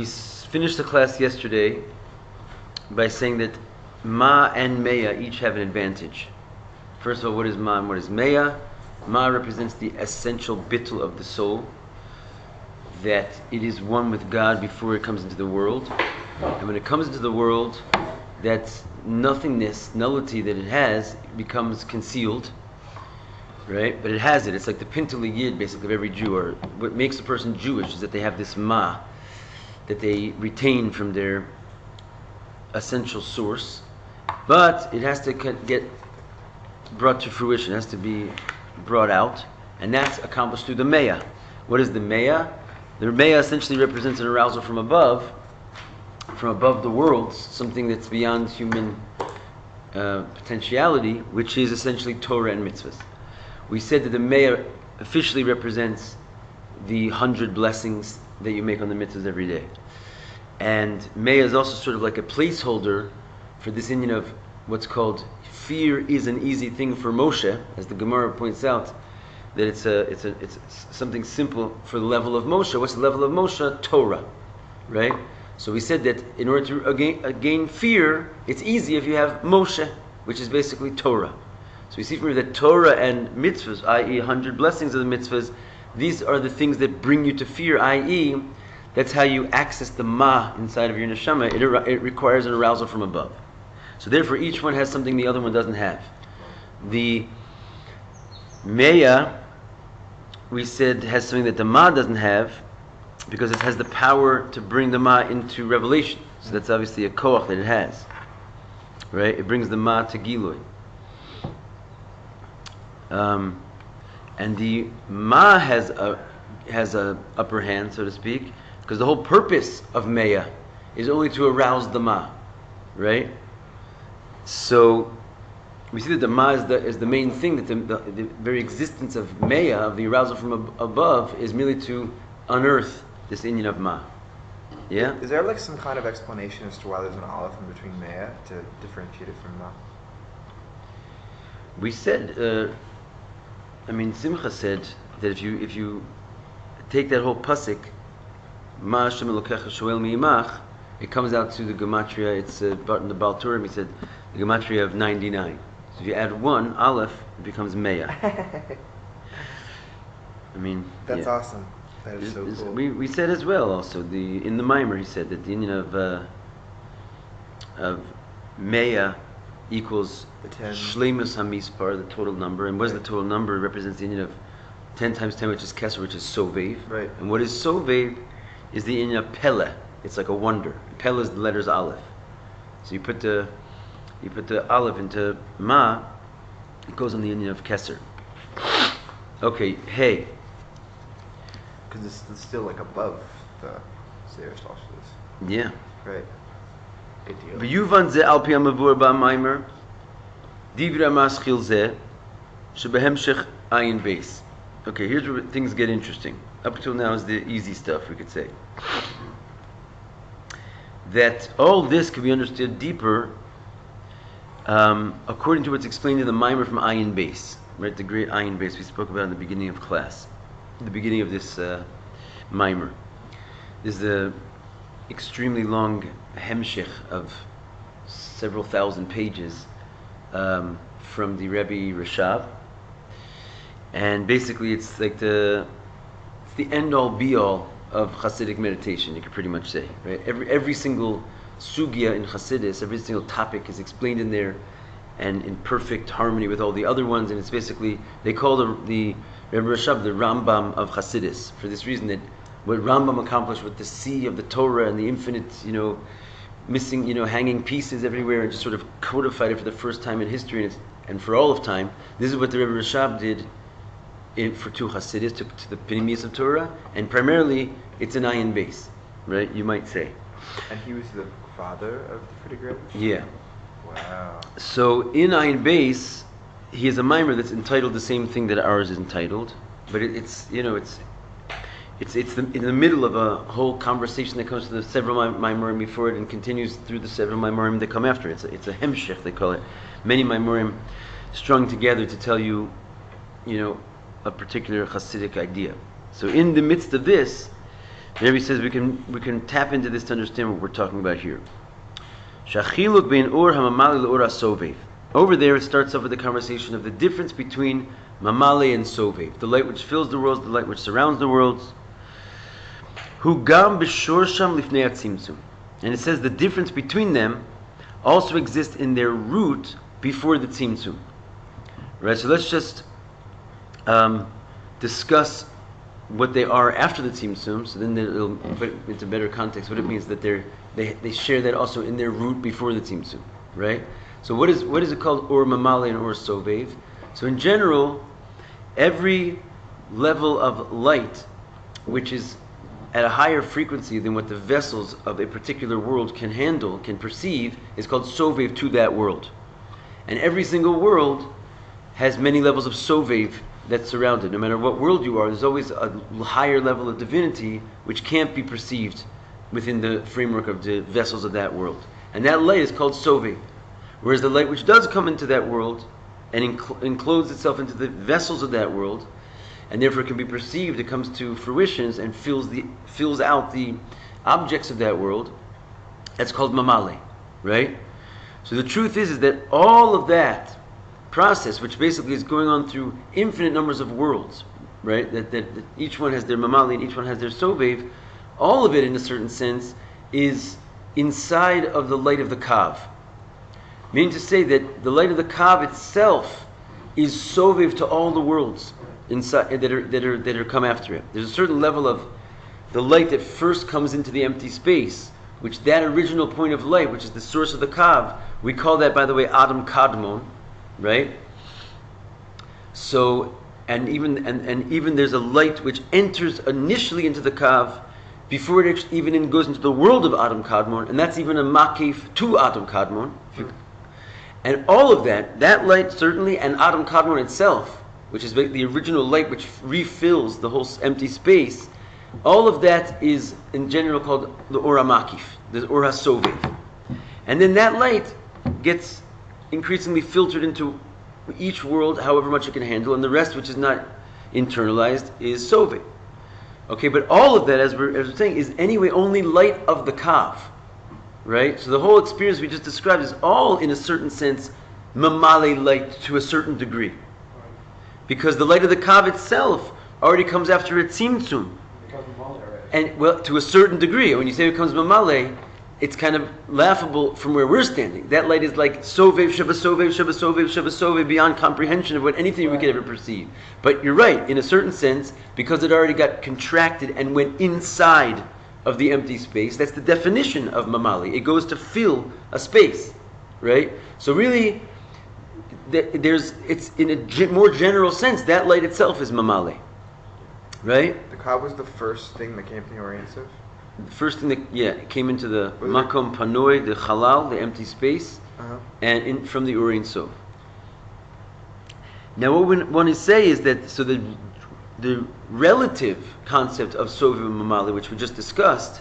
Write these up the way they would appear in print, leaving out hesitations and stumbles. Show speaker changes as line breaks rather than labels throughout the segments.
Finished the class yesterday by saying that Ma and Meya each have an advantage. First of all, what is Ma and what is Meya? Ma represents the essential bittul of the soul, that it is one with God before it comes into the world. And when it comes into the world, that nothingness, nullity that it has becomes concealed, right? But it has it. It's like the pintele yid, basically, of every Jew. Or what makes a person Jewish is that they have this Ma that they retain from their essential source. But it has to get brought to fruition. It has to be brought out. And that's accomplished through the Meya. What is the Meya? The Meya essentially represents an arousal from above the worlds, something that's beyond human potentiality, which is essentially Torah and mitzvahs. We said that the Meya officially represents the 100 blessings that you make on the mitzvahs every day. And Meya is also sort of like a placeholder for this Indian of what's called fear is an easy thing for Moshe, as the Gemara points out, that it's something simple for the level of Moshe. What's the level of Moshe? Torah, right? So we said that in order to gain fear, it's easy if you have Moshe, which is basically Torah. So we see from here that Torah and mitzvahs, i.e. 100 blessings of the mitzvahs, these are the things that bring you to fear, i.e. that's how you access the Ma inside of your neshama. It requires an arousal from above. So therefore each one has something the other one doesn't have. The Meya, we said, has something that the Ma doesn't have, because it has the power to bring the Ma into revelation. So that's obviously a koach that it has, right? It brings the Ma to Gilui. And the Ma has a upper hand, so to speak, because the whole purpose of Meya is only to arouse the Ma, right? So we see that the Ma is the main thing, that the very existence of Meya, of the arousal from above, is merely to unearth this Indian of Ma. Yeah?
Is there like some kind of explanation as to why there's an aleph in between Meya to differentiate it from Ma?
We said, Simcha said that if you take that whole pasuk, Ma Hashem Elokecha Shoel Mi'imach, it comes out to the gematria. It's in the Baal Turim. He said the gematria of 99. So if you add one aleph, it becomes Meya.
That's awesome. That is so cool.
We said as well also in the Mimer he said that the union of Meya equals Shleimus HaMispar, the total number. And what is the total number? It represents the union of 10 times 10, which is Kesser, which is Sovev.
Right.
And what is Sovev is the union of Pele. It's like a wonder. Pele is the letters Aleph. So you put the Aleph into Ma, it goes on the union of Kesser. Okay, Hey.
Because it's still like above the Seir Shlashlis.
Yeah.
Right. Good deal.
V'yuvan ze al pi hamavur ba'maimer, divra maschil ze, shebehemshech Ayin Beis. Okay, here's where things get interesting. Up until now is the easy stuff, we could say. That all this can be understood deeper according to what's explained in the Maimer from Ayin Beis, right? The great Ayin Beis we spoke about in the beginning of class, the beginning of this Maimer. This is a extremely long hemshich of several thousand pages from the Rebbe Rashab, and basically it's like the end-all be-all of Hasidic meditation, you could pretty much say, right? Every single sugya in Hasidus, every single topic is explained in there, and in perfect harmony with all the other ones. And it's basically, they call the Rebbe Rashab the Rambam of Hasidus, for this reason that what Rambam accomplished with the sea of the Torah and the infinite, missing, hanging pieces everywhere, and just sort of codified it for the first time in history and for all of time. This is what the Rebbe Rashab did for two Hasidus, to the Pnimis of Torah, and primarily it's an Ayin Beis, right? You might say.
And he was the father of the Frierdiker Rebbe?
Yeah.
Wow.
So in Ayin Beis, he has a mimer that's entitled the same thing that ours is entitled, but it's in the middle of a whole conversation that comes to the several maimurim before it and continues through the several maimurim that come after it. It's a hemshech, they call it. Many maimurim strung together to tell you, a particular Hasidic idea. So in the midst of this, Rabbi says we can tap into this to understand what we're talking about here. Shachiluk bein or hamamale leor hasovev. Over there, it starts off with the conversation of the difference between mamale and sovev, the light which fills the worlds, the light which surrounds the worlds. Hu gam b'shorsham lifnei hatzimtzum, and it says the difference between them also exists in their root before the tzimtzum. Right. So let's just discuss what they are after the tzimtzum, so then it'll put it into better context. What it means that they share that also in their root before the tzimtzum, right? So what is it called or mamale and or sovev? So in general, every level of light which is at a higher frequency than what the vessels of a particular world can handle, can perceive, is called sovev to that world. And every single world has many levels of sovev that's surrounded. No matter what world you are, there's always a higher level of divinity which can't be perceived within the framework of the vessels of that world. And that light is called sovev. Whereas the light which does come into that world and encloses itself into the vessels of that world, and therefore can be perceived, it comes to fruition and fills out the objects of that world, that's called mamale, right? So the truth is that all of that process, which basically is going on through infinite numbers of worlds, right? That each one has their mamale and each one has their sovev. All of it, in a certain sense, is inside of the light of the kav. Meaning to say that the light of the kav itself is sovev to all the worlds inside that are come after it. There's a certain level of the light that first comes into the empty space, which that original point of light, which is the source of the kav, we call that, by the way, Adam Kadmon. Right? So, and even there's a light which enters initially into the kav before it even goes into the world of Adam Kadmon, and that's even a makif to Adam Kadmon. And all of that light certainly, and Adam Kadmon itself, which is the original light which refills the whole empty space, all of that is in general called the Ora Makif, the Ora Sovev. And then that light gets increasingly filtered into each world, however much it can handle, and the rest, which is not internalized, is sovev. Okay, but all of that, as we're saying, is anyway only light of the kav, right? So the whole experience we just described is all, in a certain sense, mamale light to a certain degree, because the light of the kav itself already comes after a tzimtzum, and well, to a certain degree. When you say it becomes mamale, it's kind of laughable from where we're standing. That light is like sovev, shava sovev, shava sovev, shava sovev, beyond comprehension of what anything we could ever perceive. But you're right, in a certain sense, because it already got contracted and went inside of the empty space, that's the definition of mamale. It goes to fill a space, right? So really, it's in a more general sense, that light itself is mamale, right?
The kav was the first thing that came from the Orient Sov?
The first thing that it came into the makom panoi, the halal, the empty space, and from the Uri and Sof. Now, what we want to say is that the relative concept of Sof and Mamale, which we just discussed,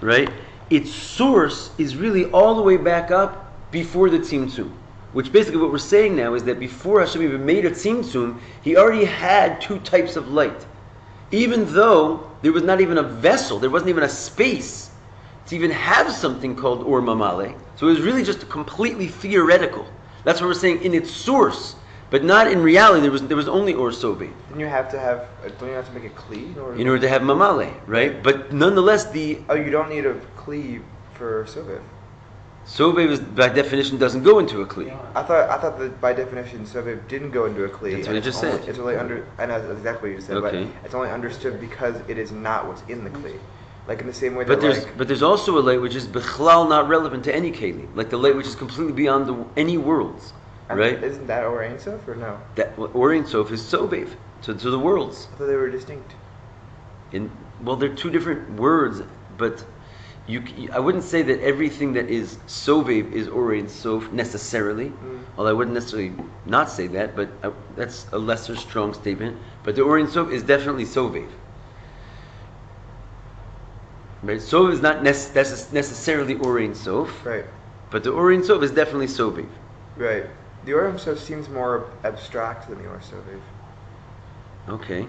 right? Its source is really all the way back up before the Tzimtzum. Which basically what we're saying now is that before Hashem even made a Tzimtzum, He already had two types of light. Even though there was not even a vessel, there wasn't even a space to even have something called Or Mamale. So it was really just completely theoretical. That's what we're saying in its source, but not in reality. There was only Or Sobe.
Don't you have to make a kli
in order to have Mamale, right? But nonetheless,
you don't need a kli for Sovev.
Sovev by definition doesn't go into a kli.
I thought that by definition Sovev didn't go into a kli.
That's what I just said.
It's only I know that's exactly what you said,
okay.
But it's only understood because it is not what's in the kli. Like in the same way
but
that
there's also a light which is bichlal not relevant to any keli, like the light which is completely beyond any worlds, right?
Isn't that Or Ein Sof or no?
That Or Ein Sof is Sovev to the worlds.
I thought they were distinct.
They're two different words, but I wouldn't say that everything that is Sovev is Or Ein Sof necessarily. Although I wouldn't necessarily not say that, but that's a lesser strong statement. But the Or Ein Sof is definitely Sovev. Right, Sovev is not necessarily Or Ein Sof.
Right.
But the Or Ein Sof is definitely Sovev.
Right. The Or Ein Sof seems more abstract than the Or Sovev.
Okay.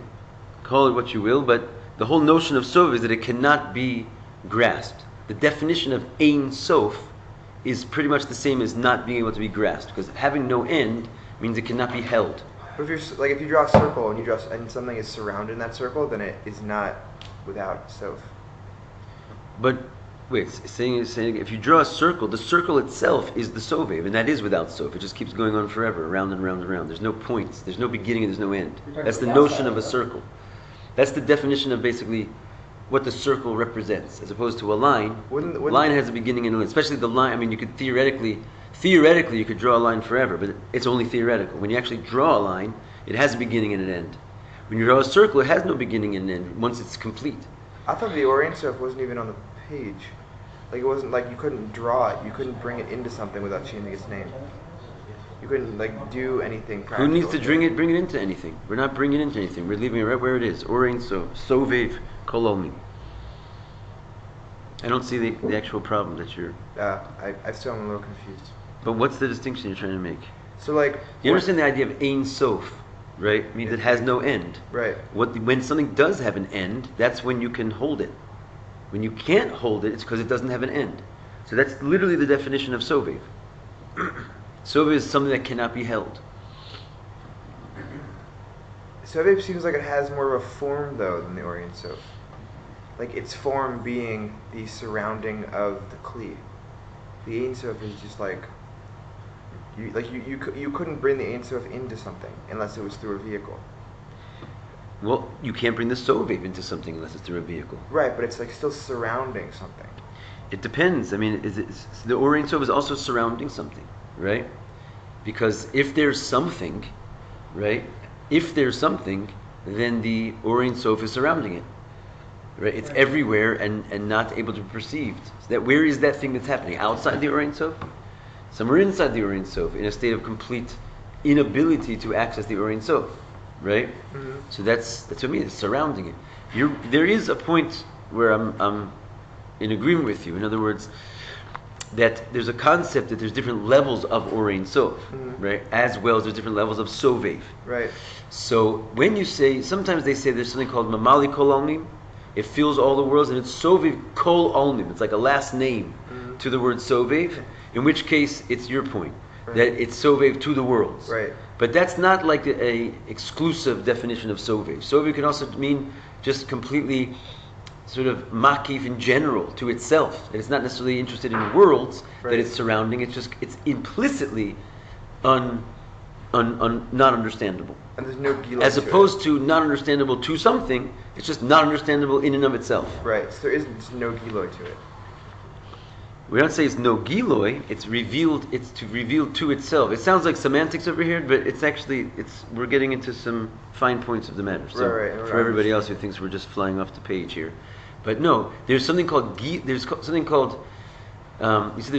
Call it what you will, but The whole notion of sorve is that it cannot be grasped. The definition of Ein Sof is pretty much the same as not being able to be grasped, because having no end means it cannot be held.
But if you draw a circle and something is surrounded in that circle, then it is not without sof.
But wait, saying if you draw a circle, the circle itself is the sovev, and that is without sof. It just keeps going on forever, around and around and around. There's no points, there's no beginning, and there's no end. That's the notion of a circle. That's the definition of basically what the circle represents, as opposed to a line. Wouldn't line has a beginning and an end. Especially the line. I mean, you could theoretically, you could draw a line forever, but it's only theoretical. When you actually draw a line, it has a beginning and an end. When you draw a circle, it has no beginning and end once it's complete.
I thought the Orient stuff wasn't even on the page. Like, it wasn't like you couldn't draw it. You couldn't bring it into something without changing its name. You couldn't like do anything practical.
Who needs to bring it into anything? We're not bringing it into anything. We're leaving it right where it is. Orient sovev kol olmin. I don't see the actual problem that you're.
I still am a little confused.
But what's the distinction you're trying to make?
So like,
you understand the idea of Ein Sof, right? It means it has no end.
Right.
When something does have an end, that's when you can hold it. When you can't hold it, it's because it doesn't have an end. So that's literally the definition of sovev. Sovev is something that cannot be held.
Sovev seems like it has more of a form though than the Orient Sof. Like its form being the surrounding of the Kli. The Ein Sof is just like you couldn't bring the Ein Sof into something unless it was through a vehicle.
Well, you can't bring the sovev into something unless it's through a vehicle.
Right, but it's like still surrounding something.
It depends. I mean, the Orient Sof is also surrounding something, right? Because if there's something, right? If there's something, then the Orient Sof is surrounding it. Right? It's everywhere and not able to be perceived. So that where is that thing that's happening? Outside the Orient Sof? Somewhere inside the Orient Sof, in a state of complete inability to access the Orient Sof. Right? Mm-hmm. So that's what I mean. It's surrounding it. There is a point where I'm in agreement with you. In other words, that there's a concept that there's different levels of Orient Sof, right? As well as there's different levels of sovev.
Right.
So when you say, sometimes they say there's something called Mamale kol olmin. It fills all the worlds, and it's sovev kol olmin. It's like a last name to the word sovev. In which case, it's your point that it's sovev to the worlds.
Right.
But that's not like a exclusive definition of sovev. Sovev can also mean just completely sort of makif in general to itself. That it's not necessarily interested in worlds that it's surrounding. It's implicitly not understandable.
And there's no gilo
as opposed to not understandable to something. It's just not understandable in and of itself.
Right. So there isn't no giloi to it.
We don't say it's no giloi. It's revealed. It's to reveal to itself. It sounds like semantics over here, but it's actually we're getting into some fine points of the matter. So for everybody else who thinks we're just flying off the page here, but no, there's something called you see, there's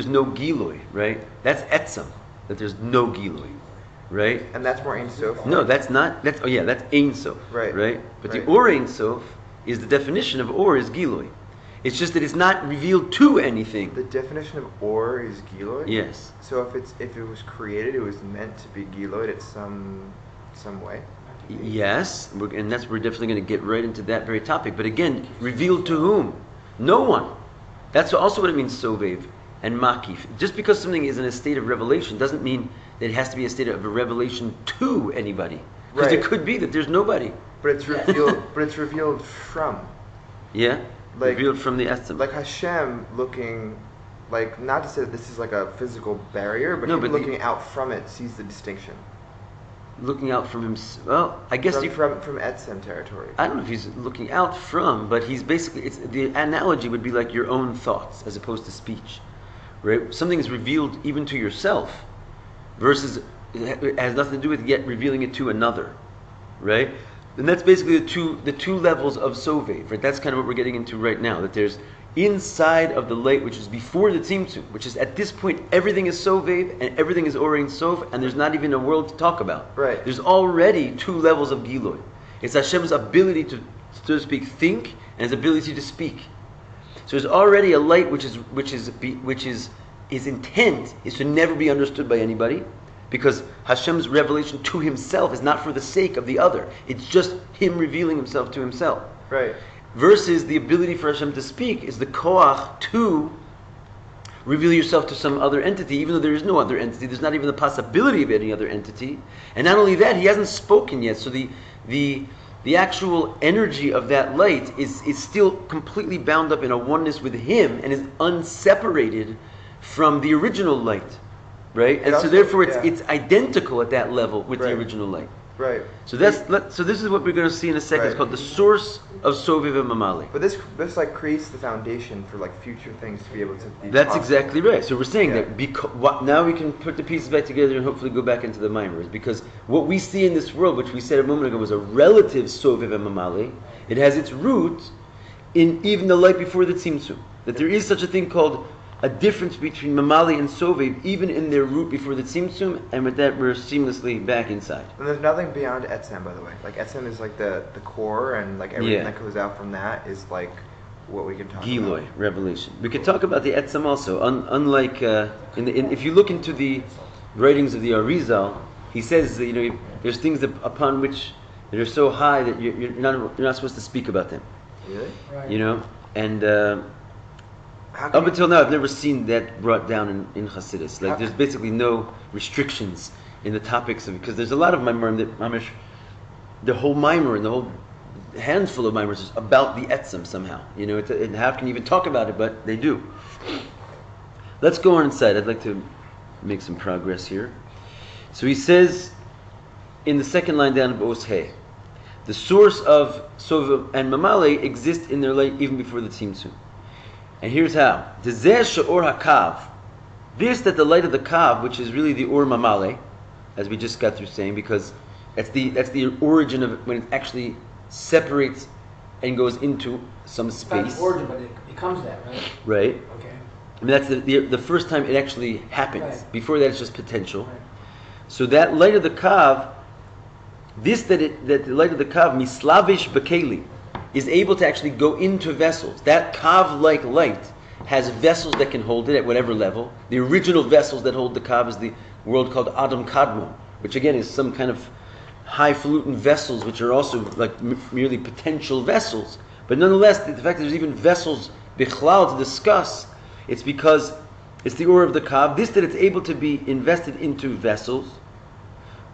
no giloi, right? That's etzam. That there's no giloi, right?
And that's more Ein Sof.
No, that's not. That's Ein Sof, right? But the Or Ein Sof is the definition of Or is giloi. It's just that it's not revealed to anything.
The definition of Or is giloi?
Yes.
So if it was created, it was meant to be giloid at some way?
Yes, we're definitely going to get right into that very topic. But again, revealed to whom? No one. That's also what it means, sovev and makif. Just because something is in a state of revelation doesn't mean that it has to be a state of a revelation to anybody. Because it could be that there's nobody.
But it's revealed. But it's revealed from.
Yeah. Revealed from the essence.
Like Hashem looking, like, not to say that this is like a physical barrier, but looking out from it sees the distinction.
Looking out from him, well, I guess
from Etzem territory.
I don't know if he's looking out from, but he's basically, the analogy would be like your own thoughts as opposed to speech, right? Something is revealed even to yourself, versus it has nothing to do with yet revealing it to another, right? And that's basically the two levels of sovev, right? That's kind of what we're getting into right now. That there's inside of the light, which is before the tzimtzum, which is at this point everything is sovev and everything is Or Ein Sof, and there's not even a world to talk about.
Right.
There's already two levels of giloi. It's Hashem's ability to, so to speak, think, and his ability to speak. So there's already a light which is his intent is to never be understood by anybody. Because Hashem's revelation to himself is not for the sake of the other. It's just him revealing himself to himself.
Right.
versus the ability for Hashem to speak is the koach to reveal yourself to some other entity, even though there is no other entity. There's not even the possibility of any other entity. And not only that, he hasn't spoken yet. So the actual energy of that light is still completely bound up in a oneness with him and is unseparated from the original light. Right? And so therefore it's identical at that level with the original light.
Right.
So so this is what we're going to see in a second. It's called the source of sorve and mamale.
But this like creates the foundation for like future things to be able to be
That's
possible.
exactly right. So we're saying that now we can put the pieces back together and hopefully go back into the mimers, because what we see in this world, which we said a moment ago was a relative sorve and mamale, it has its root in even the light before the tzimtzum. That there is such a thing called a difference between mamale and sorve, even in their root before the tzimtzum, and with that we're seamlessly back inside.
And there's nothing beyond etzem, by the way. Like etzem is like the core, and like everything that goes out from that is like what we can talk
Giloy,
about.
revelation. We could talk about the etzem also. Unlike if you look into the writings of the Arizal, he says that, there's things upon which that are so high that you're not supposed to speak about them.
Really?
Right. And. Up until now, I've never seen that brought down in Hasidus. Like, there's basically no restrictions in the topics of, because there's a lot of Maimarim that Mamish, the whole Maimar and the whole handful of Maimars is about the Etzem somehow. And how can you even talk about it, but they do. Let's go on inside. I'd like to make some progress here. So he says in the second line down of Os He, the source of sorve and mamale exist in their light even before the tzimtzum. And here's how. This that the light of the kav, which is really the or mamale, as we just got through saying, because that's the origin of it when it actually separates and goes into some space.
It's not the origin, but it becomes that, right?
Right.
Okay.
I mean, that's the first time it actually happens.
Right.
Before that, it's just potential.
Right.
So that light of the kav, that the light of the kav, mislavish bekeli, is able to actually go into vessels. That kav-like light has vessels that can hold it at whatever level. The original vessels that hold the kav is the world called Adam Kadmon, which again is some kind of highfalutin vessels, which are also like merely potential vessels. But nonetheless, the fact that there's even vessels bichlal to discuss, it's because it's the aura of the kav. This that it's able to be invested into vessels.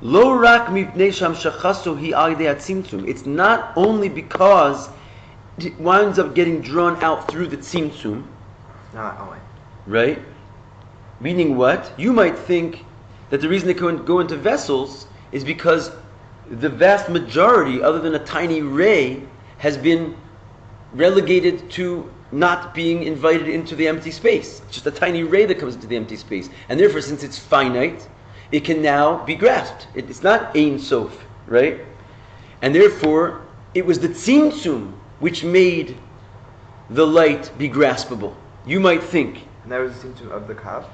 Lo rak mipnei sham shachaso hi al yedei hatzimtzum. It's not only because it winds up getting drawn out through the tzimtzum.
Not only.
Right? Meaning what? You might think that the reason they go into vessels is because the vast majority, other than a tiny ray, has been relegated to not being invited into the empty space. It's just a tiny ray that comes into the empty space. And therefore, since it's finite, it can now be grasped. It's not Ein Sof, right? And therefore, it was the tzimtzum which made the light be graspable. You might think.
And that was the tzimtzum of the kav?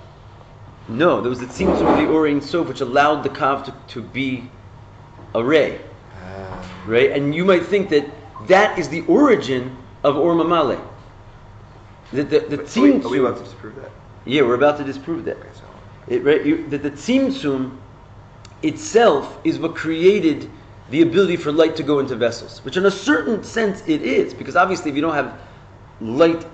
No, there was the tzimtzum of the Or Ein Sof which allowed the kav to be a ray. Right? And you might think that is the origin of Or Mamale. The tzimtzum.
Are we about to disprove that?
Yeah, we're about to disprove that.
Okay, so.
That the tzimtzum itself is what created the ability for light to go into vessels, which in a certain sense it is, because obviously if you don't have light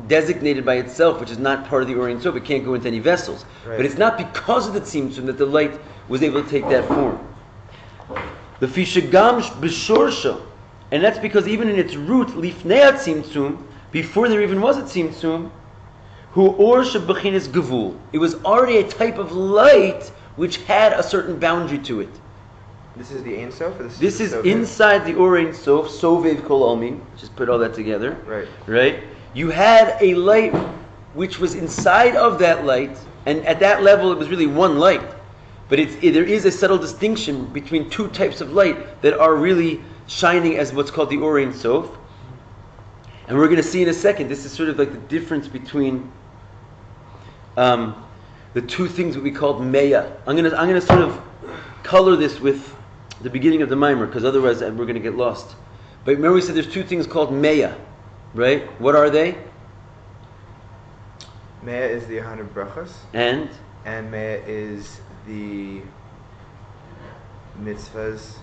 designated by itself, which is not part of the Or Ein Sof, it can't go into any vessels.
Right.
But it's not because of the tzimtzum that the light was able to take that form. The fishagam b'shorsha, and that's because even in its root, lifnei tzimtzum, before there even was a tzimtzum, hu or shebechinas gevul. It was already a type of light which had a certain boundary to it.
This is the Ein Sof? Or
This is
Sof?
inside the Or Ein Sof, Sovev Kol Almin. Just put all that together.
Right.
Right? You had a light which was inside of that light, and at that level it was really one light. But there is a subtle distinction between two types of light that are really shining as what's called the Or Ein Sof. And we're going to see in a second, this is sort of like the difference between the two things that we called Meya. I'm going to sort of color this with the beginning of the Mimer, because otherwise we're going to get lost. But remember we said there's two things called Meya, right? What are they?
Meya is the 100 brachas.
And
Meya is the mitzvahs,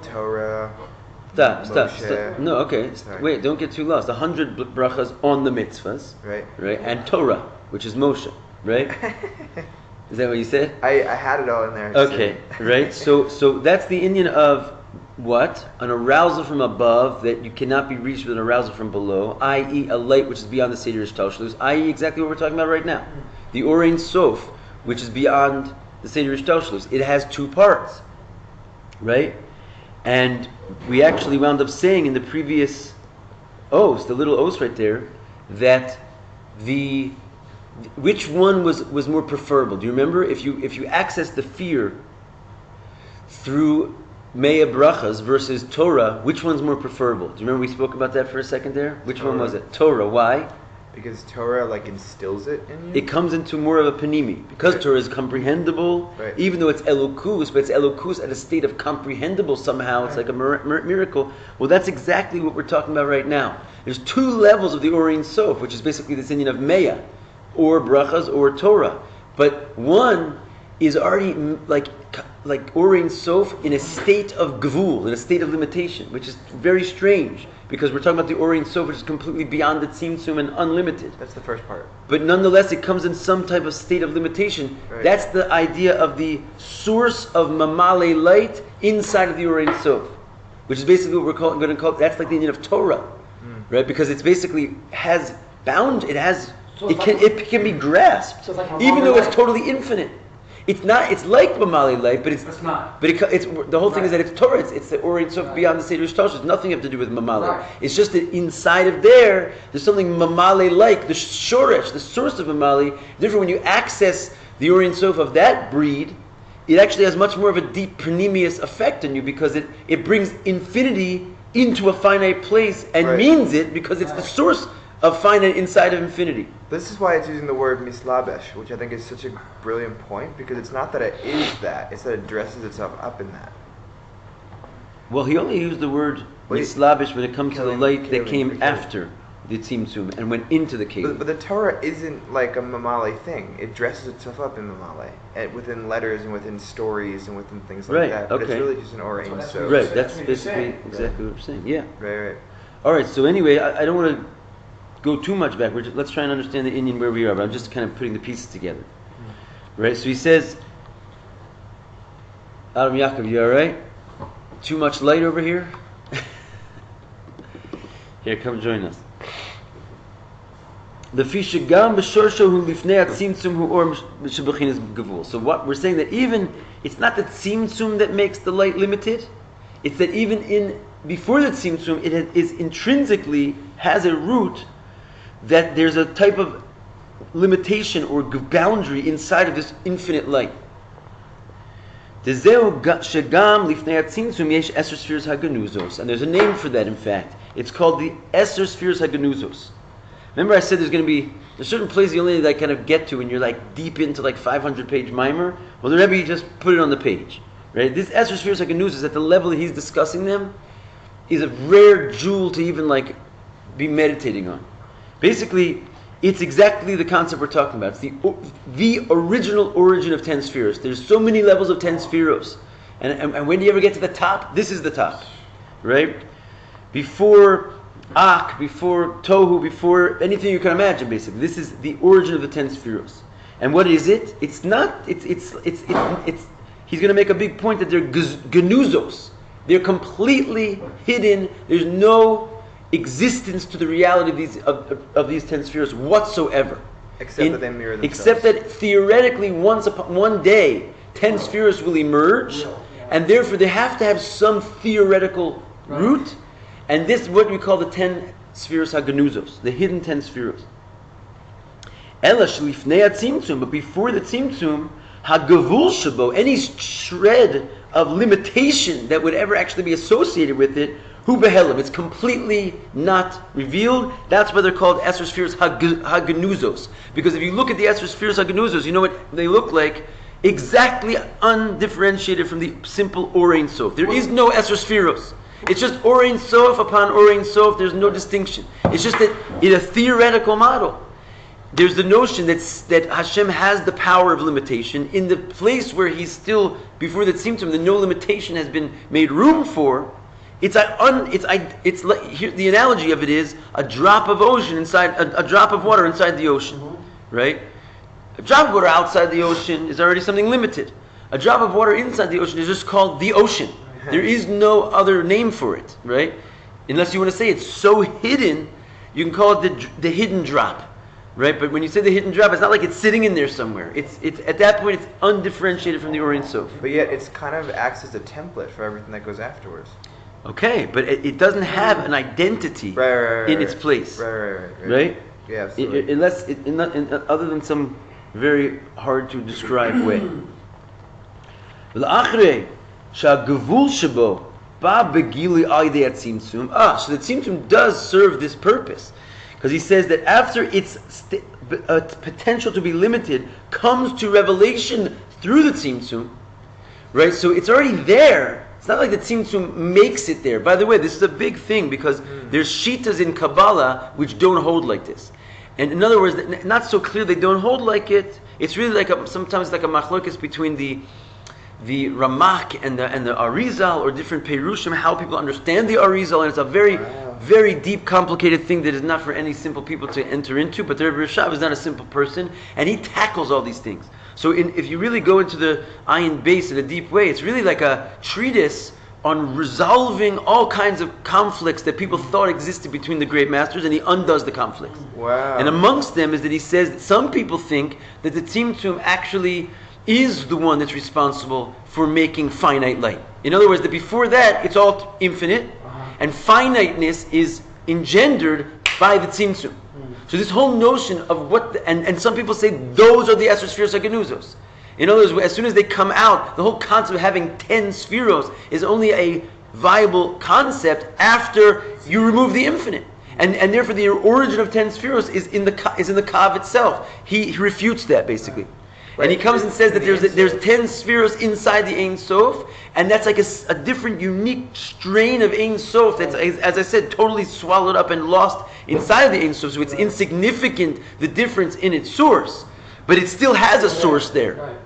Torah,
Stop.
Moshe.
No, okay.
Sorry.
Wait, don't get too lost. 100 brachas on the mitzvahs,
Right.
and Torah, which is Moshe, right? Is that what you said?
I had it all in there.
Okay, right. So that's the Indian of what? An arousal from above that you cannot be reached with an arousal from below, i.e. a light which is beyond the Seder Ishtalshlus, i.e. exactly what we're talking about right now. The Orein Sof, which is beyond the Seder Ishtalshlus. It has two parts, right? And we actually wound up saying in the previous os, the little os right there, that which one was more preferable? Do you remember? If you access the fear through Mea Brachas versus Torah, which one's more preferable? Do you remember we spoke about that for a second there? Which one was it? Torah. Why?
Because Torah instills it in you?
It comes into more of a panimi. Because
Right.
Torah is comprehensible,
Right.
even though it's elokus, but it's elokus at a state of comprehensible somehow. It's like a miracle. Well, that's exactly what we're talking about right now. There's two levels of the Orein Sof, which is basically this Indian of Mea, or Brachas, or Torah. But one is already like Orein Sof in a state of gvul, in a state of limitation, which is very strange, because we're talking about the Orein Sof, which is completely beyond the tzimtzum and unlimited.
That's the first part.
But nonetheless, it comes in some type of state of limitation.
Right.
That's the idea of the source of Mamale light inside of the Orein Sof, which is basically what we're going to call. That's like the Indian of Torah, right? Because it's basically
So it's
it can be grasped,
So it's like
even
Mamale
though it's
light.
totally infinite. It's not. It's like Mamale light, but it's
not.
But it's the whole thing is
Right.
that it's Torah. It's the Orein Sof
Right.
beyond the Seder Shtosh. It's nothing have to do with Mamale.
Right.
It's just that inside of there's something Mamale like, the Shoresh, the source of Mamale. Therefore, when you access the Orein Sof of that breed, it actually has much more of a deep panemius effect on you, because it brings infinity into a finite place and
Right.
means it, because it's the source of finite inside of infinity.
This is why it's using the word mislabesh, which I think is such a brilliant point, because it's not that it is that, it's that it dresses itself up in that.
Well, he only used the word
Wait.
mislabish when it comes to the
Killing,
light that
killing,
came
killing.
after the tzimtzum and went into the cave.
But the Torah isn't like a Mamale thing. It dresses itself up in Mamale, and within letters and within stories and within things like
Right,
that. But
okay.
it's really just an Orein
that's
Sof.
what
Right,
That's
that's
what you're
basically
saying.
exactly what we're saying. Yeah.
Right.
All right. So anyway, I don't want to go too much back. Let's try and understand the Indian where we are. But I'm just kind of putting the pieces together. Right. So he says, Adam Yaakov, you all right? Too much light over here? Here, come join us. The fishagam b'shorsho lifnei atzimtzum hu or b'shebechinas gavul. So what we're saying, that even it's not the tzimtzum that makes the light limited. It's that even before the tzimtzum, it is intrinsically has a root that there's a type of limitation or boundary inside of this infinite light. Dezeu shagam lifnei atzimtzum yesh eser spheres haganuzos, and there's a name for that. In fact, it's called the eser spheres haganuzos. Remember, I said there's certain places you only kind of get to when you're deep into 500-page mimer. Well, the Rabbi just put it on the page, right? This Esser Spheres HaGanuz is at the level that he's discussing them is a rare jewel to even be meditating on. Basically, it's exactly the concept we're talking about. It's the original origin of 10 spheres. There's so many levels of 10 spheros, and when do you ever get to the top? This is the top, right? Before Ak, before Tohu, before anything you can imagine, basically. This is the origin of the 10 spheros. And what is it? It's not, it's he's going to make a big point that they're genuzos. They're completely hidden. There's no existence to the reality of these 10 spheres whatsoever.
Except that they mirror themselves.
Except that theoretically, one day, 10 spheres will emerge, and therefore they have to have some theoretical root. And this is what we call the 10 spheres haganuzos, the hidden 10 spheres. Ela shlifnei atzimtzum, but before the tzimtzum, hagavul shabo, any shred of limitation that would ever actually be associated with it, hu behelim, it's completely not revealed. That's why they're called Esser spheres haganuzos. Because if you look at the Esser spheres haganuzos, you know what they look like? Exactly undifferentiated from the simple Orein Sof. There is no Esser spheros. It's just Orein Sof upon Orein Sof. There's no distinction. It's just that in a theoretical model, there's the notion that Hashem has the power of limitation in the place where He's still before the tzimtzum. The no limitation has been made room for. It's like here, the analogy of it is a drop of ocean inside a drop of water inside the ocean, right? A drop of water outside the ocean is already something limited. A drop of water inside the ocean is just called the ocean. There is no other name for it, right? Unless you want to say it's so hidden, you can call it the hidden drop, right? But when you say the hidden drop, it's not like it's sitting in there somewhere. It's at that point it's undifferentiated from the Or Ein Sof.
But yet it's kind of acts as a template for everything that goes afterwards.
Okay, but it doesn't have an identity in its place, right?
Yeah, absolutely.
Unless other than some very hard to describe way. So the tzimtzum does serve this purpose, because he says that after its potential to be limited comes to revelation through the tzimtzum, right? So it's already there. It's not like the tzimtzum makes it there. By the way, this is a big thing, because there's shitas in Kabbalah which don't hold like this. And in other words, not so clear they don't hold like it. It's really like sometimes like a machlokes between the Ramak and the Arizal, or different Perushim, how people understand the Arizal, and it's a very, very deep, complicated thing that is not for any simple people to enter into. But the Rebbe Rashab is not a simple person, and he tackles all these things. So if you really go into the Ayin Beis in a deep way, it's really like a treatise on resolving all kinds of conflicts that people thought existed between the great masters, and he undoes the conflicts.
Wow.
And amongst them is that he says that some people think that the Tzimtzum actually is the one that's responsible for making finite light. In other words, that before that, it's all infinite, and finiteness is engendered by the Tzimtzum. So this whole notion of and some people say those are the Esher Spheros HaGenuzos. In other words, as soon as they come out, the whole concept of having 10 spheros is only a viable concept after you remove the infinite. And therefore the origin of 10 spheros is in the Kav itself. He refutes that basically. And he comes and says that there's 10 spheros inside the Ein Sof, and that's like a different, unique strain of Ein Sof that's, as I said, totally swallowed up and lost inside of the Ein Sof. So it's insignificant, the difference in its source, but it still has a source there.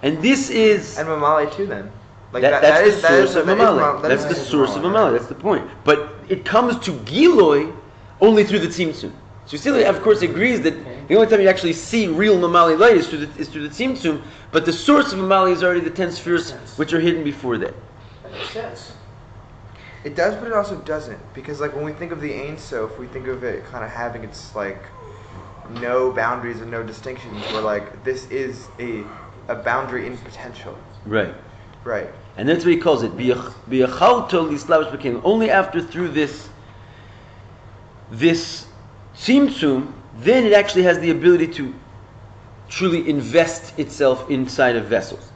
And this is...
And Mamale too then. Like
that's the source of Mamale. That's the source of Mamale, that's the point. But it comes to Giloi only through the Tzimtzum. So Yisrael, of course, agrees that the only time you actually see real Mamale light is through the Tzimtzum, but the source of Mamale is already the 10 spheres which are hidden before that.
That makes sense.
It does, but it also doesn't. Because like when we think of the Ein Sof, we think of it kind of having its like no boundaries and no distinctions, where like this is a boundary in potential.
Right.
Right.
And that's what he calls it. B'yachalto lislavish became only after through this tzimtzum, then it actually has the ability to truly invest itself inside of vessels.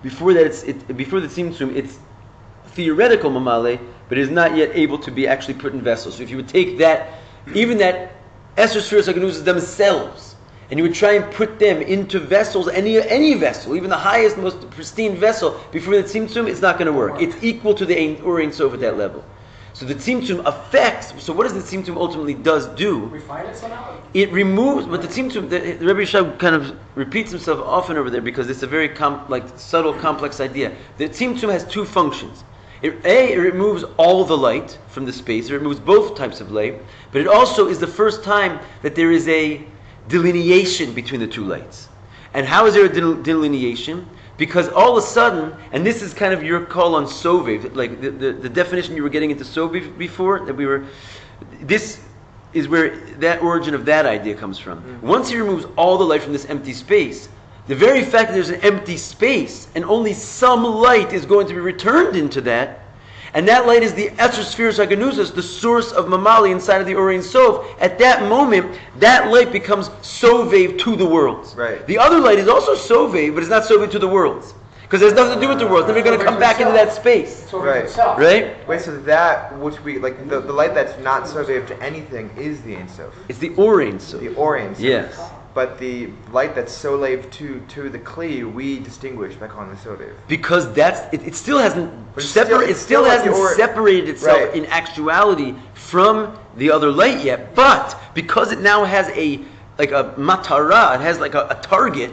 Before that, before the tzimtzum, it's theoretical mamale, but it is not yet able to be actually put in vessels. So if you would take that, even that Esher Spheros HaGenuzos themselves, and you would try and put them into vessels, any vessel, even the highest, most pristine vessel, before the tzimtzum, it's not going to work. It's equal to the Or Ein Sof at that level. So the tzimtzum affects. So what does the tzimtzum ultimately do?
Refine it somehow?
It removes. But the tzimtzum, the Rabbi Yishai kind of repeats himself often over there because it's a very subtle, complex idea. The tzimtzum has two functions. It removes all the light from the space. It removes both types of light. But it also is the first time that there is a delineation between the two lights. And how is there a delineation? Because all of a sudden, and this is kind of your call on sorve, like the definition you were getting into sorve before, this is where that origin of that idea comes from. Mm-hmm. Once he removes all the light from this empty space, the very fact that there's an empty space and only some light is going to be returned into that, and that light is the Esher Spheros HaGenuzos, the source of Mamale inside of the Or Ein Sof. At that moment, that light becomes sorve to the worlds.
Right.
The other light is also sorve, but it's not sorve to the worlds. Because it has nothing to do with the worlds. It's never going to come back into that space.
Right.
Right?
Wait, so that, which we, like, the light that's not sorve to anything is the Ein Sof.
It's the Or Ein Sof.
The Or Ein Sof.
Yes.
But the light that's solave to the Kli, we distinguish by calling the sorve.
Because it still hasn't separated itself in actuality from the other light yet. But because it now has a matara, it has like a target,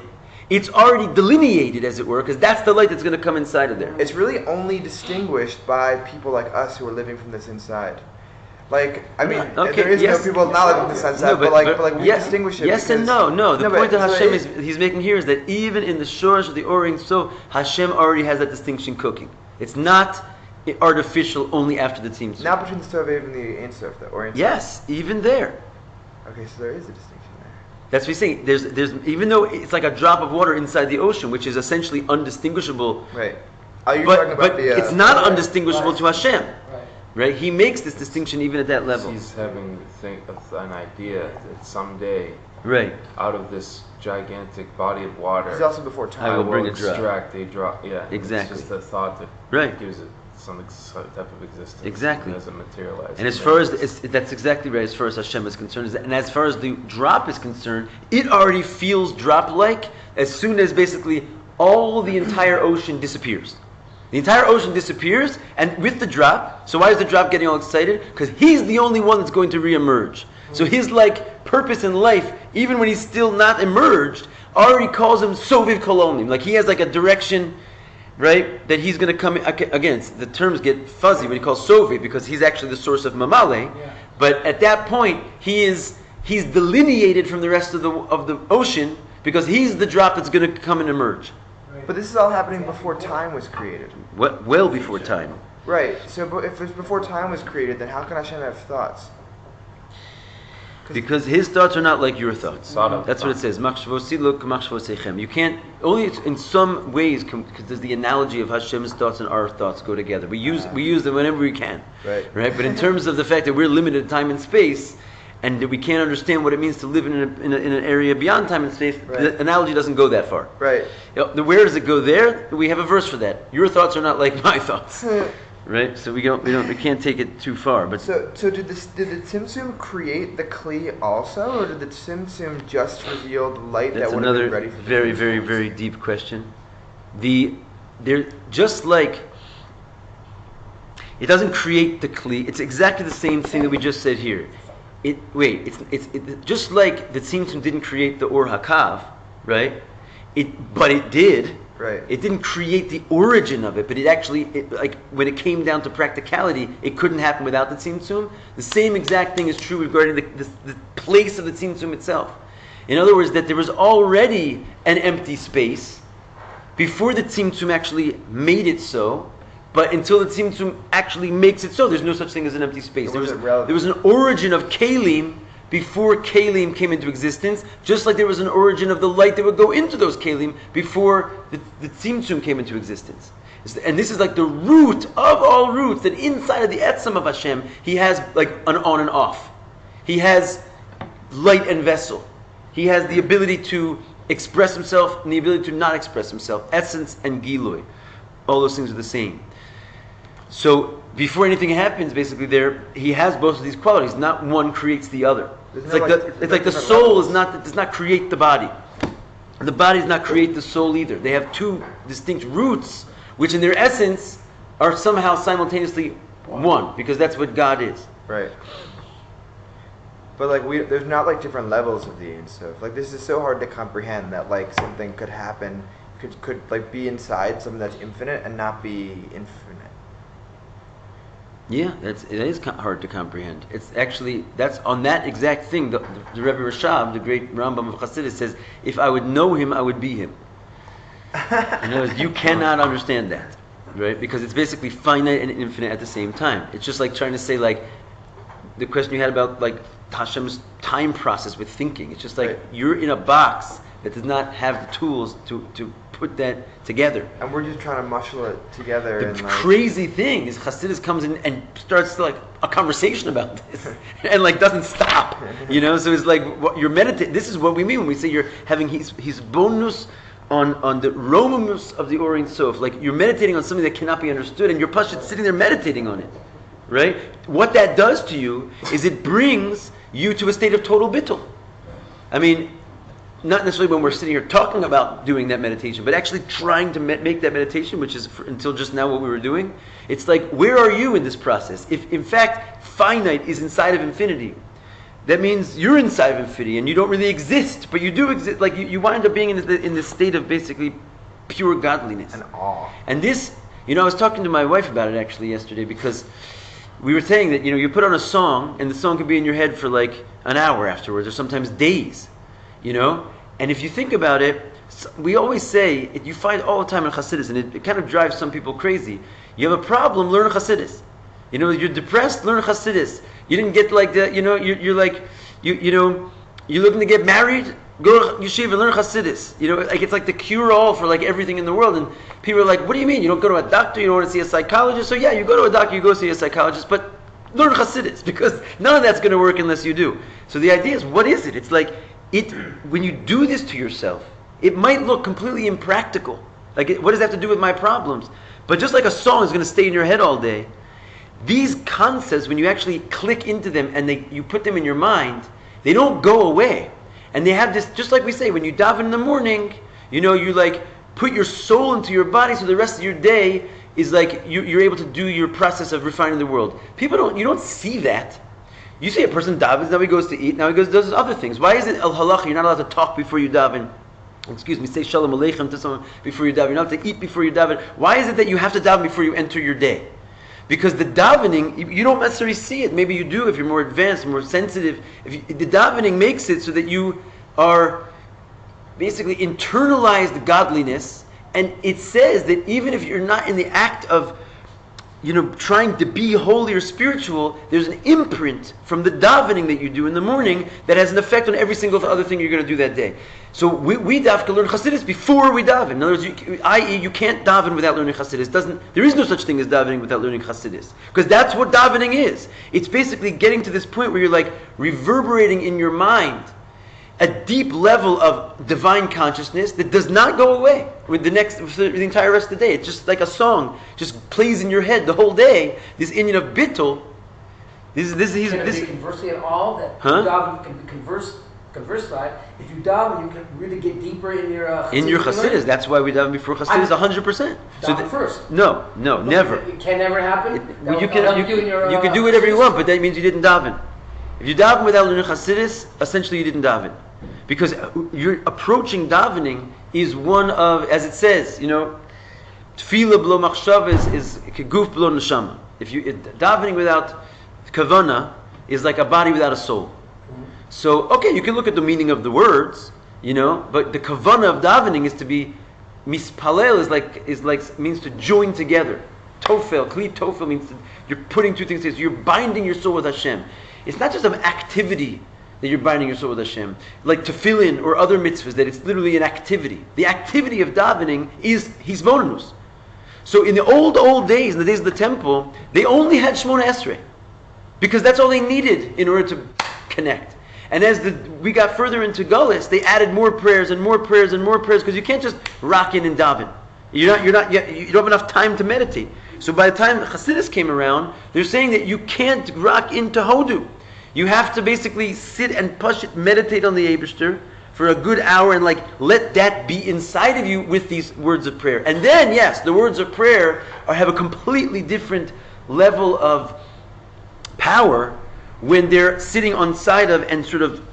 It's already delineated, as it were, because that's the light that's going to come inside of there.
It's really only distinguished by people like us who are living from this inside. Like, I mean,
Okay,
there is
yes.
no people not living from this inside, but like we distinguish it.
Yes and
because-
no. The point
but-
that
so
Hashem
it-
he's making here is that even in the shores of the Oring, so Hashem already has that distinction cooking. It's not artificial only after the Tzimtzum.
Not between the sorve and the Ein Sof, the Orient.
Yes, even there.
Okay, so there is a distinction there.
That's what he's saying. There's even though it's like a drop of water inside the ocean, which is essentially undistinguishable,
Right. Are you talking
but
about the?
it's not
Right.
undistinguishable
Right.
to Hashem,
Right.
right? He makes this distinction even at that level,
He's having an idea that someday,
right?
out of this gigantic body of water,
It's also before time.
I will bring a
will
drop.
extract a drop. Yeah,
Exactly.
It's just the thought that
Right.
gives it some type of existence.
Exactly.
It doesn't materialize.
And as far as that's exactly right. As far as Hashem is concerned, and as far as the drop is concerned, it already feels drop-like as soon as basically all the entire ocean disappears. The entire ocean disappears, and with the drop. So why is the drop getting all excited? Because he's the only one that's going to reemerge. So his purpose in life, even when he's still not emerged, already calls him Soviv Kolonim. Like he has like a direction, right, that he's going to come again. The terms get fuzzy when he calls Soviv because he's actually the source of Mamale.
Yeah.
But at that point, he's delineated from the rest of the ocean because he's the drop that's going to come and emerge.
But this is all happening before time was created.
Well before time.
Right. So if it's before time was created, then how can Hashem have thoughts?
Because his thoughts are not like your thoughts.
Thought
That's what it says. You can't, only in some ways, because there's the analogy of Hashem's thoughts and our thoughts go together. We use them whenever we can.
Right.
But in terms of the fact that we're limited in time and space, and that we can't understand what it means to live in an area beyond time and space,
Right.
the analogy doesn't go that far.
Right.
Where does it go there? We have a verse for that. Your thoughts are not like my thoughts. Right? So we can't take it too far. But
So did the Tzimtzum create the Kli also, or did the Tzimtzum just reveal the light
that's
that would have
another
been ready for the
very,
Tzimtzum?
very, very deep question. They're just like it doesn't create the Kli. It's exactly the same thing that we just said here. It's just like the Tzimtzum didn't create the Or HaKav, right? But it did.
Right.
It didn't create the origin of it, but it actually, like when it came down to practicality, it couldn't happen without the Tzimtzum. The same exact thing is true regarding the place of the Tzimtzum itself. In other words, that there was already an empty space before the Tzimtzum actually made it so, but until the Tzimtzum actually makes it so, there's no such thing as an empty space. There was an origin of Kalim before Kalim came into existence, just like there was an origin of the light that would go into those Kalim before the Tzimtzum came into existence. And this is like the root of all roots, that inside of the Etzem of Hashem, he has like an on and off. He has light and vessel. He has the ability to express himself and the ability to not express himself. Essence and Gilui. All those things are the same. So before anything happens, basically he has both of these qualities. Not one creates the other. It's like the soul does not create the body. The body does not create the soul either. They have two distinct roots, which in their essence are somehow simultaneously one, because that's what God is.
Right. But there's not like different levels of the Ein Sof. Like this is so hard to comprehend that like something could happen, could like be inside something that's infinite and not be infinite.
Yeah, it is hard to comprehend. It's actually, that's on that exact thing, the Rebbe Rashab, the great Rambam of Chassidus, says, if I would know him, I would be him. In other words, you cannot understand that, right? Because it's basically finite and infinite at the same time. It's just like trying to say, like, the question you had about, like, Hashem's time process with thinking. It's just like,
Right.
you're in a box that does not have the tools to put that together.
And we're just trying to muscle it together.
The
and
crazy thing is Chassidus comes in and starts like a conversation about this and like doesn't stop, so it's like what you're meditating. This is what we mean when we say you're having his bonus on the romamus of the Or Ein Sof. Like you're meditating on something that cannot be understood, and you're just sitting there meditating on it, right? What that does to you is it brings you to a state of total bittul. I mean, not necessarily when we're sitting here talking about doing that meditation, but actually trying to make that meditation, which is until just now what we were doing. It's like, where are you in this process? If in fact finite is inside of infinity, that means you're in Saivan Fidi and you don't really exist, but you do exist. Like you wind up being in this state of basically pure godliness.
And awe.
And this, I was talking to my wife about it actually yesterday, because we were saying that, you put on a song and the song could be in your head for like an hour afterwards, or sometimes days, And if you think about it, we always say, you find all the time in Chassidus, and it kind of drives some people crazy. You have a problem, learn Chassidus. You're depressed, learn Chassidus. You didn't get like that, you're like, you're looking to get married, go to yeshiva, learn Chassidus. Like it's like the cure-all for like everything in the world. And people are like, what do you mean? You don't go to a doctor, you don't want to see a psychologist? So yeah, you go to a doctor, you go see a psychologist, but learn Chassidus, because none of that's going to work unless you do. So the idea is, what is it? It's like, when you do this to yourself, it might look completely impractical. Like, what does that have to do with my problems? But just like a song is going to stay in your head all day, these concepts, when you actually click into them and you put them in your mind, they don't go away. And they have this, just like we say, when you daven in the morning, you like put your soul into your body, so the rest of your day is like you're able to do your process of refining the world. You don't see that. You see a person davens, now he goes to eat, now he does other things. Why is it al halacha you're not allowed to talk before you daven? Say shalom aleichem to someone before you daven. You're not allowed to eat before you daven. Why is it that you have to daven before you enter your day? Because the davening, you don't necessarily see it. Maybe you do if you're more advanced, more sensitive. The davening makes it so that you are basically internalized godliness, and it says that even if you're not in the act of trying to be holy or spiritual, there's an imprint from the davening that you do in the morning that has an effect on every single other thing you're going to do that day. So we have to learn Chassidus before we daven. In other words, i.e., you can't daven without learning Chassidus. There is no such thing as davening without learning Chassidus. Because that's what davening is. It's basically getting to this point where you're like reverberating in your mind a deep level of divine consciousness that does not go away for the entire rest of the day. It's just like a song, just plays in your head the whole day. This Indian of bittul.
Can it be conversely at all? That you daven can be converse side. If you daven, you can really get deeper in your
Chassidus. That's why we daven before Chassidus 100%.
Daven first.
No, never.
It can never happen.
You can do whatever you want, but that means you didn't daven. If you daven without learning Chassidus, essentially you didn't daven. Because you're approaching davening is one of, as it says, tefillah b'lo machshava is keguf b'lo neshama. Davening without kavana is like a body without a soul. So, okay, you can look at the meaning of the words, but the kavana of davening is to be mispalel means to join together. Tofel, kli tofel means you're putting two things together. So you're binding your soul with Hashem. It's not just an activity that you're binding your soul with Hashem, like tefillin or other mitzvahs, that it's literally an activity. The activity of davening is hisbonenus. So in the old days, in the days of the temple, they only had Shmona Esrei, because that's all they needed in order to connect. And as we got further into Gullus, they added more prayers and more prayers and more prayers, because you can't just rock in and daven. You don't have enough time to meditate. So by the time Chassidus came around, they're saying that you can't rock into Hodu. You have to basically sit and meditate on the Eibishter for a good hour and let that be inside of you with these words of prayer. And then, yes, the words of prayer have a completely different level of power when they're sitting on side of and sort of,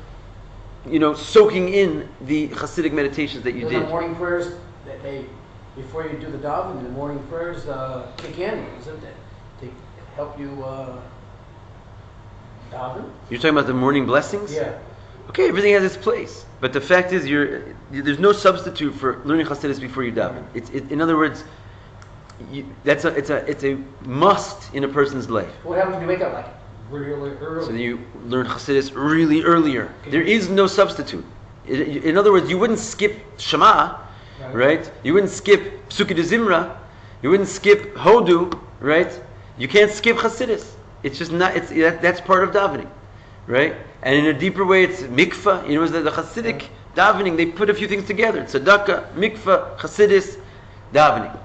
soaking in the Hasidic meditations that you did.
The morning prayers, before you do the daven, the morning prayers kick in, isn't it? To help you daven. You're
talking about the morning blessings?
Yeah.
Okay, everything has its place. But the fact is, there's no substitute for learning Hasidus before you daven. In other words, it's a must in a person's life.
What happens when you wake up really early?
So then you learn Hasidus really earlier. There is no substitute. In other words, you wouldn't skip Shema, right? You wouldn't skip Psuki de Zimra. You wouldn't skip Hodu, right? You can't skip Hasidus. It's just not. That's part of davening, right? And in a deeper way, it's mikvah. The Hasidic davening, they put a few things together. Tzedakah, mikvah, Hasidus, davening.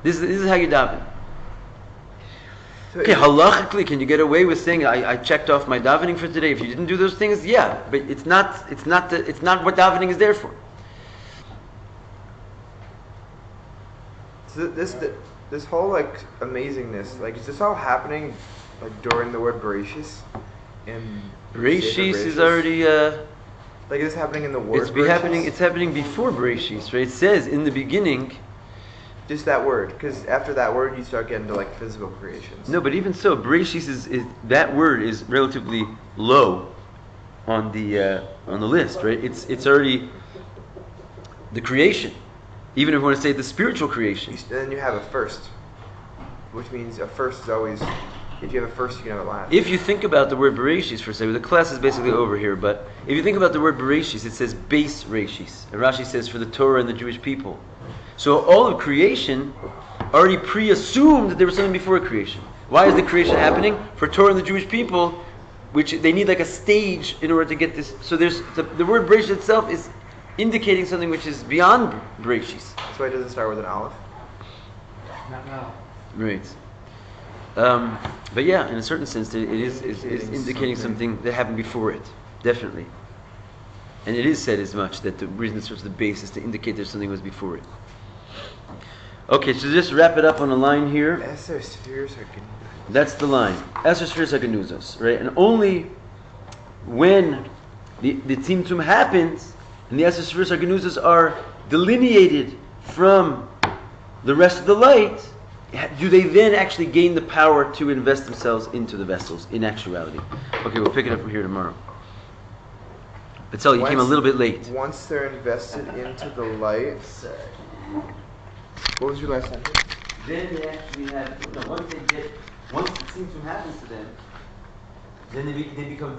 This is how you daven. Okay, halachically, can you get away with saying I checked off my davening for today? If you didn't do those things, yeah, but it's not what davening is there for.
So this whole amazingness, is this all happening during the word Bereshis? in
Bereshis is
Bereshis?
already.
Like is this happening in the word?
It's happening before Bereshis, right? It says in the beginning.
Just that word, because after that word you start getting to like physical creations.
No, but even so, Bereshis is that word is relatively low on the list, right? It's already the creation. Even if we want to say the spiritual creation.
Then you have a first, which means a first is always. If you have a first, you can have a last.
If you think about the word Bereshis for a second, the class is basically over here, but if you think about the word Bereshis, it says Beis Reshis. And Rashi says for the Torah and the Jewish people. So all of creation already pre-assumed that there was something before creation. Why is the creation happening? For Torah and the Jewish people, which they need like a stage in order to get this. So there's the word Bereshis itself is indicating something which is beyond Bereshis.
That's why it doesn't start with an aleph.
Not now.
Right. But yeah, in a certain sense, it is indicating something that happened before it, definitely. And it is said as much that the reason it starts with the base is to indicate there's something was before it. Okay, so just wrap it up on a line here. That's the line. Eser Spheres HaGenuzos, right? And only when the Tzimtzum happens and the Eser Spheres HaGenuzos are delineated from the rest of the light, do they then actually gain the power to invest themselves into the vessels in actuality? Okay, we'll pick it up from here tomorrow. But tell you came a little bit late.
Once they're invested into the light. What was your last sentence?
Then they actually have, once the Tzimtzum happens to them, then they become